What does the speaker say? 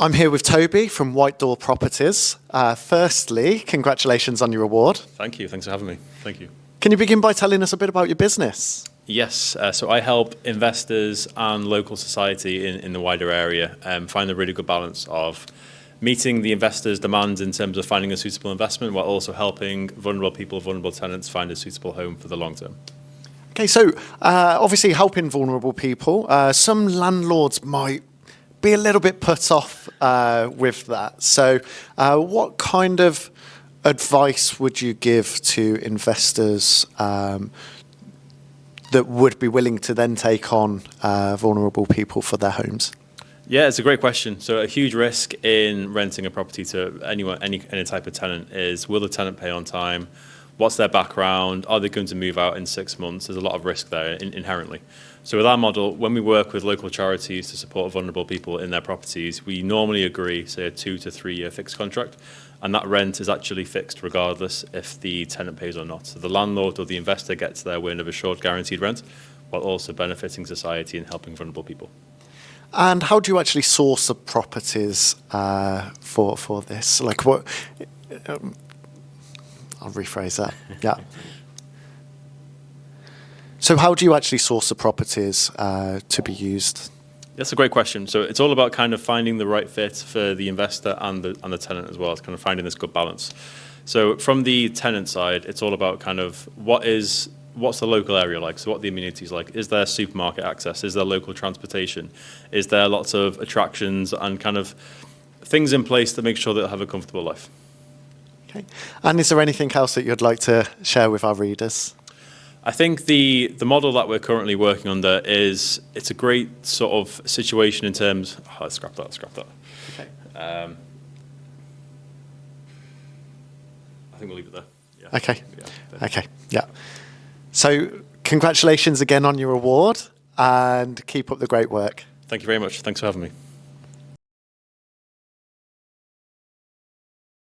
I'm here with Toby from White Door Properties. Firstly, congratulations on your award. Thank you. Thanks for having me. Thank you. Can you begin by telling us a bit about your business? Yes. So I help investors and local society in the wider area find a really good balance of meeting the investors' demands in terms of finding a suitable investment while also helping vulnerable people, vulnerable tenants find a suitable home for the long term. Okay, so obviously helping vulnerable people. Some landlords might be a little bit put off with that. So what kind of advice would you give to investors that would be willing to then take on vulnerable people for their homes? Yeah, it's a great question. So a huge risk in renting a property to anyone, any type of tenant is, will the tenant pay on time? What's their background? Are they going to move out in 6 months? There's a lot of risk there inherently. So with our model, when we work with local charities to support vulnerable people in their properties, we normally agree, say, a 2 to 3 year fixed contract, and that rent is actually fixed regardless if the tenant pays or not. So the landlord or the investor gets their win of a short guaranteed rent, while also benefiting society and helping vulnerable people. And how do you actually source the properties for this? Like what? I'll rephrase that. Yeah. So how do you actually source the properties to be used? That's a great question. So it's all about kind of finding the right fit for the investor and the tenant as well. It's kind of finding this good balance. So from the tenant side, it's all about kind of what's the local area like? So what are the amenities like? Is there supermarket access? Is there local transportation? Is there lots of attractions and kind of things in place that make sure they'll have a comfortable life? Okay. And is there anything else that you'd like to share with our readers? I think the model that we're currently working under it's a great sort of situation in terms. Oh, let's scrap that. Okay. I think we'll leave it there. Yeah. Okay. Yeah. Okay. Yeah. So congratulations again on your award and keep up the great work. Thank you very much. Thanks for having me.